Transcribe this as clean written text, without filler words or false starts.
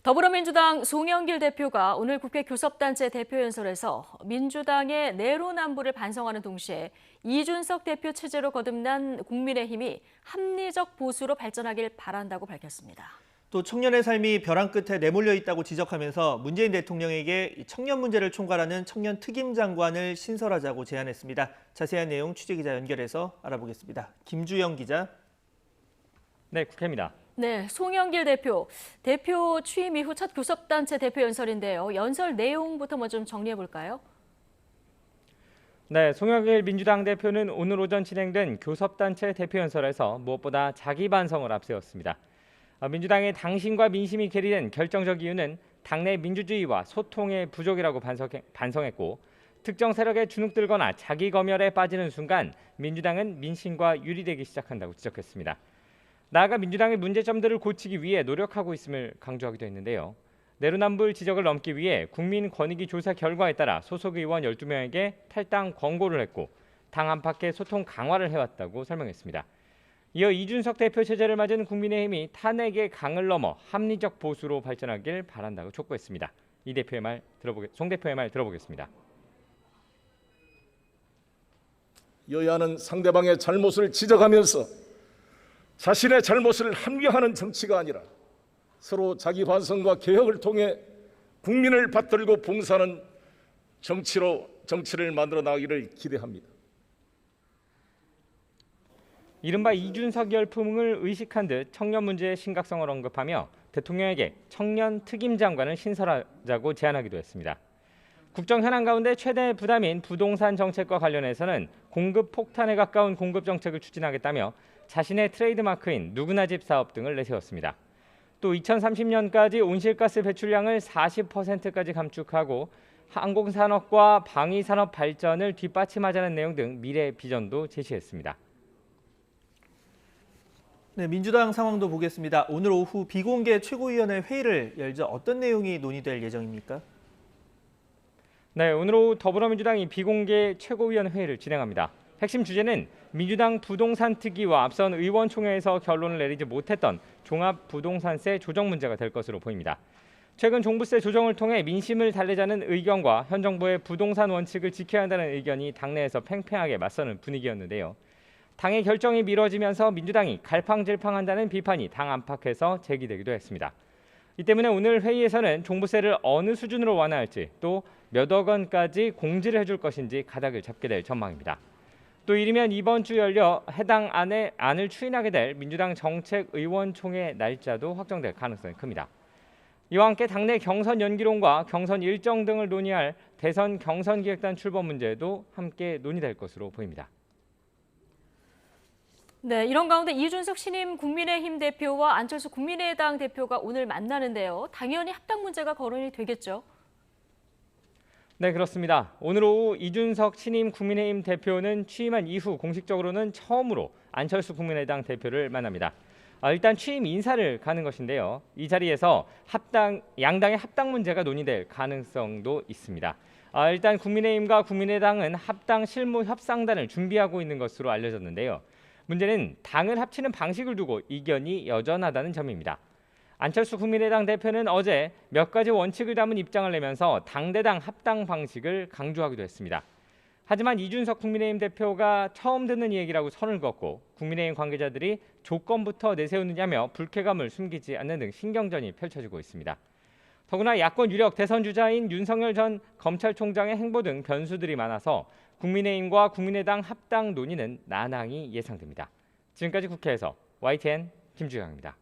더불어민주당 송영길 대표가 오늘 국회 교섭단체 대표연설에서 민주당의 내로남불을 반성하는 동시에 이준석 대표 체제로 거듭난 국민의힘이 합리적 보수로 발전하길 바란다고 밝혔습니다. 또 청년의 삶이 벼랑 끝에 내몰려 있다고 지적하면서 문재인 대통령에게 청년 문제를 총괄하는 청년 특임 장관을 신설하자고 제안했습니다. 자세한 내용 취재기자 연결해서 알아보겠습니다. 김주영 기자. 네, 국회입니다. 네, 송영길 대표 취임 이후 첫 교섭단체 대표 연설인데요. 연설 내용부터 먼저 좀 정리해 볼까요? 네, 송영길 민주당 대표는 오늘 오전 진행된 교섭단체 대표 연설에서 무엇보다 자기 반성을 앞세웠습니다. 민주당의 당심과 민심이 괴리된 결정적 이유는 당내 민주주의와 소통의 부족이라고 반성했고, 특정 세력에 주눅들거나 자기 검열에 빠지는 순간 민주당은 민심과 유리되기 시작한다고 지적했습니다. 나아가 민주당의 문제점들을 고치기 위해 노력하고 있음을 강조하기도 했는데요. 내로남불 지적을 넘기 위해 국민권익위 조사 결과에 따라 소속 의원 12명에게 탈당 권고를 했고 당 안팎의 소통 강화를 해왔다고 설명했습니다. 이어 이준석 대표 체제를 맞은 국민의힘이 탄핵의 강을 넘어 합리적 보수로 발전하길 바란다고 촉구했습니다. 송 대표의 말 들어보겠습니다. 여야는 상대방의 잘못을 지적하면서 자신의 잘못을 합리화하는 정치가 아니라 서로 자기 반성과 개혁을 통해 국민을 받들고 봉사하는 정치를 만들어 나가기를 기대합니다. 이른바 이준석 열풍을 의식한 듯 청년 문제의 심각성을 언급하며 대통령에게 청년 특임 장관을 신설하자고 제안하기도 했습니다. 국정 현안 가운데 최대 부담인 부동산 정책과 관련해서는 공급 폭탄에 가까운 공급 정책을 추진하겠다며 자신의 트레이드마크인 누구나 집 사업 등을 내세웠습니다. 또 2030년까지 온실가스 배출량을 40%까지 감축하고 항공산업과 방위산업 발전을 뒷받침하자는 내용 등 미래 비전도 제시했습니다. 네, 민주당 상황도 보겠습니다. 오늘 오후 비공개 최고위원회 회의를 열자 어떤 내용이 논의될 예정입니까? 네, 오늘 오후 더불어민주당이 비공개 최고위원 회의를 진행합니다. 핵심 주제는 민주당 부동산 특위와 앞선 의원총회에서 결론을 내리지 못했던 종합부동산세 조정 문제가 될 것으로 보입니다. 최근 종부세 조정을 통해 민심을 달래자는 의견과 현 정부의 부동산 원칙을 지켜야 한다는 의견이 당내에서 팽팽하게 맞서는 분위기였는데요. 당의 결정이 미뤄지면서 민주당이 갈팡질팡한다는 비판이 당 안팎에서 제기되기도 했습니다. 이 때문에 오늘 회의에서는 종부세를 어느 수준으로 완화할지 또 몇억 원까지 공지를 해줄 것인지 가닥을 잡게 될 전망입니다. 또 이르면 이번 주 열려 해당 안을 추인하게 될 민주당 정책의원총회 날짜도 확정될 가능성이 큽니다. 이와 함께 당내 경선 연기론과 경선 일정 등을 논의할 대선 경선기획단 출범 문제도 함께 논의될 것으로 보입니다. 네, 이런 가운데 이준석 신임 국민의힘 대표와 안철수 국민의당 대표가 오늘 만나는데요. 당연히 합당 문제가 거론이 되겠죠? 네, 그렇습니다. 오늘 오후 이준석 신임 국민의힘 대표는 취임한 이후 공식적으로는 처음으로 안철수 국민의당 대표를 만납니다. 일단 취임 인사를 가는 것인데요. 이 자리에서 양당의 합당 문제가 논의될 가능성도 있습니다. 일단 국민의힘과 국민의당은 합당 실무 협상단을 준비하고 있는 것으로 알려졌는데요. 문제는 당을 합치는 방식을 두고 이견이 여전하다는 점입니다. 안철수 국민의당 대표는 어제 몇 가지 원칙을 담은 입장을 내면서 당대당 합당 방식을 강조하기도 했습니다. 하지만 이준석 국민의힘 대표가 처음 듣는 얘기라고 선을 그었고 국민의힘 관계자들이 조건부터 내세우느냐며 불쾌감을 숨기지 않는 등 신경전이 펼쳐지고 있습니다. 더구나 야권 유력 대선 주자인 윤석열 전 검찰총장의 행보 등 변수들이 많아서 국민의힘과 국민의당 합당 논의는 난항이 예상됩니다. 지금까지 국회에서 YTN 김주영입니다.